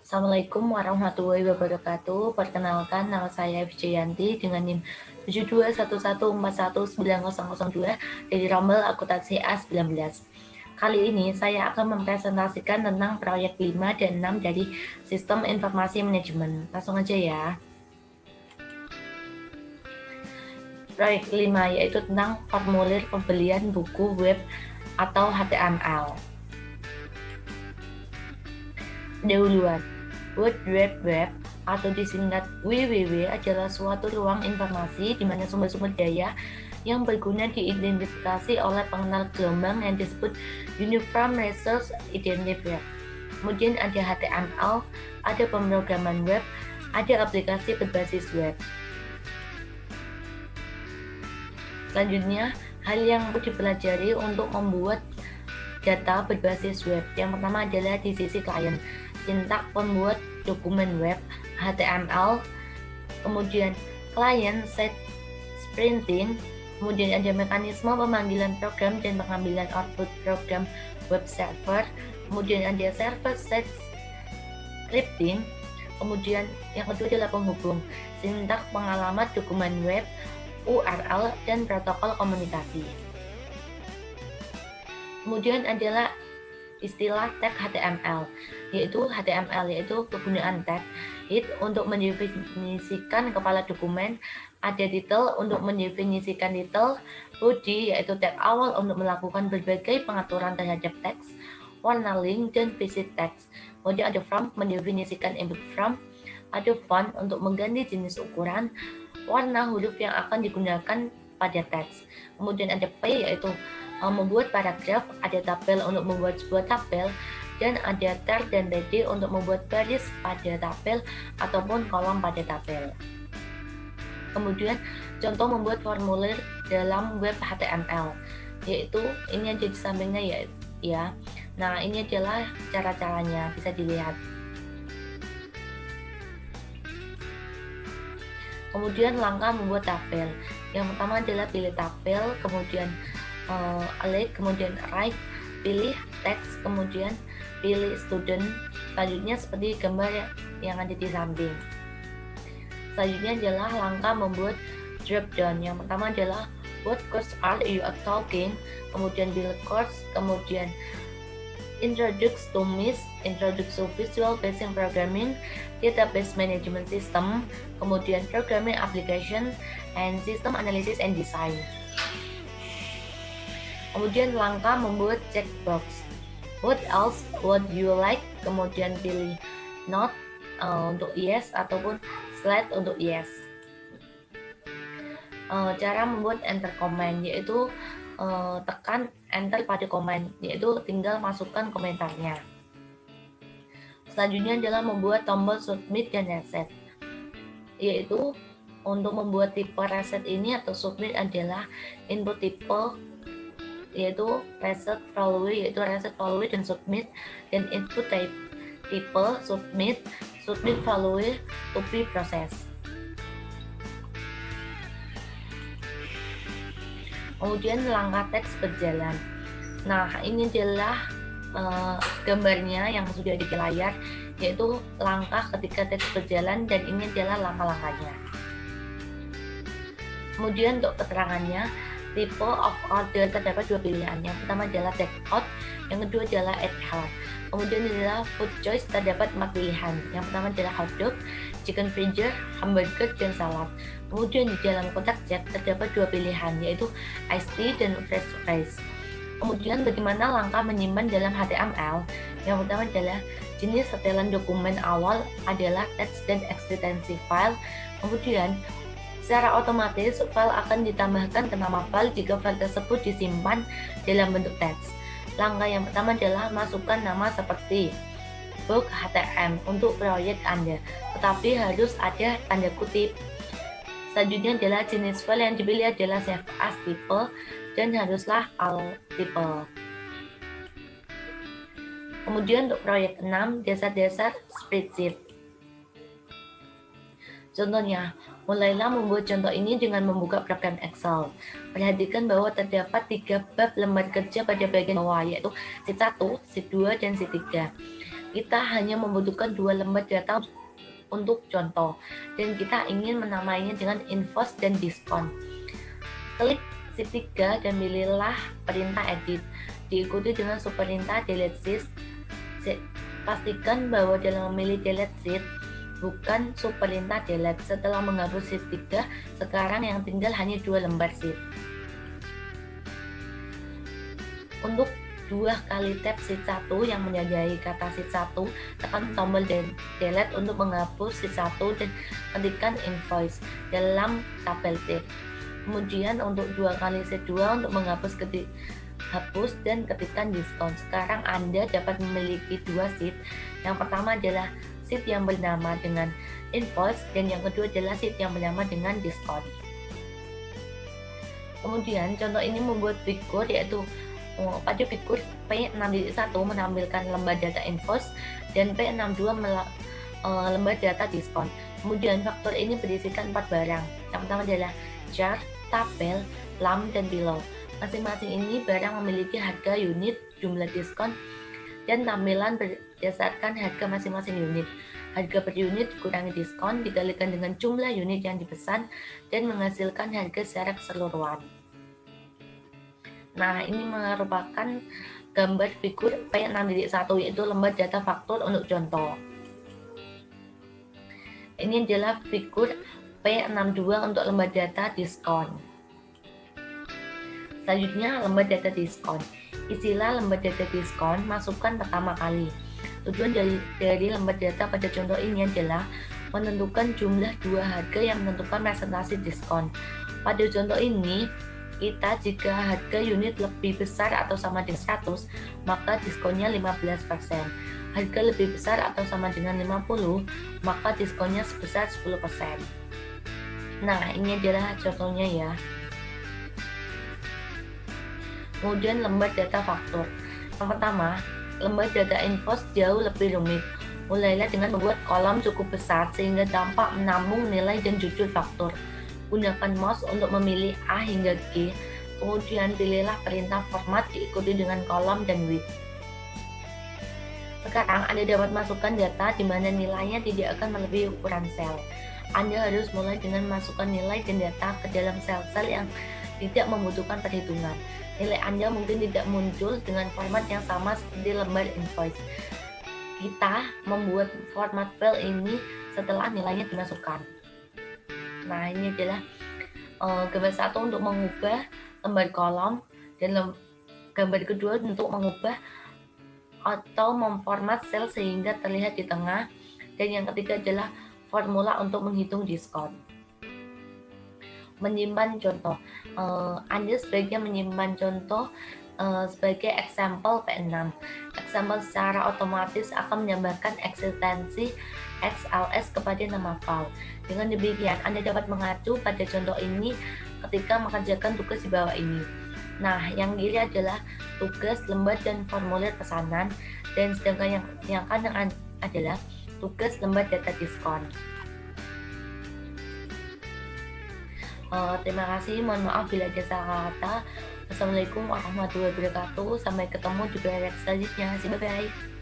Assalamualaikum warahmatullahi wabarakatuh. Perkenalkan, nama saya Vijayanti dengan NIM 721141902 dari rombel akuntansi A19. Kali ini saya akan mempresentasikan tentang proyek 5 dan 6 dari Sistem Informasi Manajemen. Langsung aja ya. Proyek 5 yaitu tentang formulir pembelian buku web atau HTML. Dahuluan, World Wide Web atau disingkat WWW adalah suatu ruang informasi di mana sumber-sumber daya yang berguna diidentifikasi oleh pengenal gelombang yang disebut Uniform Resource Identifier. Kemudian ada HTML, ada pemrograman web, ada aplikasi berbasis web. Selanjutnya, hal yang perlu dipelajari untuk membuat data berbasis web. Yang pertama adalah di sisi klien, sintak pembuat dokumen web HTML, kemudian client side sprinting, kemudian ada mekanisme pemanggilan program dan pengambilan output program web server, kemudian ada server side scripting, kemudian yang kedua adalah penghubung, sintak pengalamat dokumen web, URL, dan protokol komunikasi. Kemudian adalah istilah tag HTML, yaitu kegunaan tag hit untuk mendefinisikan kepala dokumen, ada title untuk mendefinisikan title, body yaitu tag awal untuk melakukan berbagai pengaturan terhadap teks, warna link, dan visit text. Kemudian ada from mendefinisikan input from, ada font untuk mengganti jenis ukuran, warna huruf yang akan digunakan pada teks. Kemudian ada p yaitu membuat paragraf, ada tabel untuk membuat sebuah tabel, dan ada ter dan td untuk membuat baris pada tabel ataupun kolom pada tabel. Kemudian contoh membuat formulir dalam web HTML, yaitu ini ada di sampingnya ya. Nah, ini adalah cara-caranya, bisa dilihat. Kemudian langkah membuat tabel. Yang pertama adalah pilih tabel, kemudian elect, kemudian write, pilih teks, kemudian pilih student. Selanjutnya seperti gambar yang ada di samping. Selanjutnya adalah langkah membuat drop down. Yang pertama adalah what course are you talking, kemudian build course, kemudian introduce to MIS, introduce to Visual Basic Programming, Database Management System, kemudian Programming Application, and System Analysis and Design. Kemudian langkah membuat checkbox. What else would you like? Kemudian pilih not untuk yes ataupun slide untuk yes. Cara membuat enter comment yaitu tekan enter pada komen, yaitu tinggal masukkan komentarnya. Selanjutnya adalah membuat tombol submit dan reset, yaitu untuk membuat tipe reset ini atau submit adalah input tipe yaitu reset value dan submit, dan input tipe submit value to be processed. Kemudian langkah teks berjalan. Nah, ini adalah gambarnya yang sudah di layar, yaitu langkah ketika teks berjalan, dan ini adalah langkah-langkahnya. Kemudian untuk keterangannya, tipe of order terdapat dua pilihan. Yang pertama adalah take out, yang kedua adalah add help. Kemudian adalah food choice terdapat 4 pilihan. Yang pertama adalah hotdog, chicken finger, hamburger, dan salad. Kemudian di dalam kotak chat terdapat 2 pilihan, yaitu iced tea dan fresh fries. Kemudian bagaimana langkah menyimpan dalam HTML? Yang pertama adalah jenis setelan dokumen awal adalah teks dan ekstensi file. Kemudian secara otomatis file akan ditambahkan ke nama file jika file tersebut disimpan dalam bentuk teks. Langkah yang pertama adalah masukkan nama seperti book HTML untuk proyek Anda, tetapi harus ada tanda kutip. Selanjutnya adalah jenis file yang dipilih adalah save as tipe dan haruslah all tipe. Kemudian untuk proyek 6, dasar-dasar spreadsheet. Contohnya, Mulailah membuat contoh ini dengan membuka program Excel. Perhatikan bahwa terdapat 3 bab lembar kerja pada bagian bawah, yaitu sheet 1, sheet 2, dan sheet 3. Kita hanya membutuhkan 2 lembar data untuk contoh, dan kita ingin menamainya dengan invoice dan diskon. Klik sheet 3 dan pilihlah perintah edit, diikuti dengan subperintah delete sheet. Pastikan bahwa dalam memilih delete sheet, bukan subperintah delete. Setelah menghapus sheet 3, sekarang yang tinggal hanya 2 lembar sheet. Untuk 2 kali tap sheet 1 yang menjadi kata sheet 1, tekan tombol delete untuk menghapus sheet 1 dan ketikkan invoice dalam tabel tab. Kemudian untuk 2 kali sheet 2 untuk menghapus hapus dan ketikkan diskon. Sekarang Anda dapat memiliki 2 sheet. Yang pertama adalah sheet yang bernama dengan invoice dan yang kedua adalah sheet yang bernama dengan diskon. Kemudian contoh ini membuat figur, yaitu pada figur P6.1 menampilkan lembar data invoice dan P62 lembar data diskon. Kemudian faktur ini berisikan 4 barang. Yang pertama adalah chart, tabel, lam, dan below. Masing-masing ini barang memiliki harga unit, jumlah diskon, dan tampilan berdasarkan harga masing-masing unit. Harga per unit dikurangi diskon dikalikan dengan jumlah unit yang dipesan dan menghasilkan harga secara keseluruhan. Nah, ini merupakan gambar figur P6.1, yaitu lembar data faktur untuk contoh. Ini adalah figur P62 untuk lembar data diskon. Selanjutnya, lembar data diskon. Isilah lembar data diskon, masukkan pertama kali. Tujuan dari lembar data pada contoh ini adalah menentukan jumlah 2 harga yang menentukan presentasi diskon. Pada contoh ini, jika harga unit lebih besar atau sama dengan 100, maka diskonnya 15%. Harga lebih besar atau sama dengan 50, maka diskonnya sebesar 10%. Nah, ini adalah contohnya ya. Kemudian lembar data faktur. Yang pertama, lembar data invoice jauh lebih rumit. Mulailah dengan membuat kolom cukup besar sehingga dampak menambung nilai dan judul faktur. Gunakan mouse untuk memilih A hingga G. Kemudian pilihlah perintah format diikuti dengan kolom dan width. Sekarang Anda dapat masukkan data di mana nilainya tidak akan melebihi ukuran sel. Anda harus mulai dengan masukkan nilai dan data ke dalam sel-sel yang tidak membutuhkan perhitungan. Nilai Anda mungkin tidak muncul dengan format yang sama seperti lembar invoice. Kita membuat format file ini setelah nilainya dimasukkan. Nah, ini adalah gambar 1 untuk mengubah lembar kolom, dan gambar kedua untuk mengubah atau memformat sel sehingga terlihat di tengah, dan yang ketiga adalah formula untuk menghitung diskon. Menyimpan contoh. Anda sebaiknya menyimpan contoh sebagai example P6. Example secara otomatis akan menambahkan eksistensi XLS kepada nama file. Dengan demikian, Anda dapat mengacu pada contoh ini ketika mengerjakan tugas di bawah ini. Nah, yang kiri adalah tugas, lembar, dan formulir pesanan, dan sedangkan yang kanan adalah tugas, lembar, data diskon. Terima kasih, mohon maaf bila ada salah kata. Assalamualaikum warahmatullahi wabarakatuh. Sampai ketemu di video selanjutnya. Bye bye.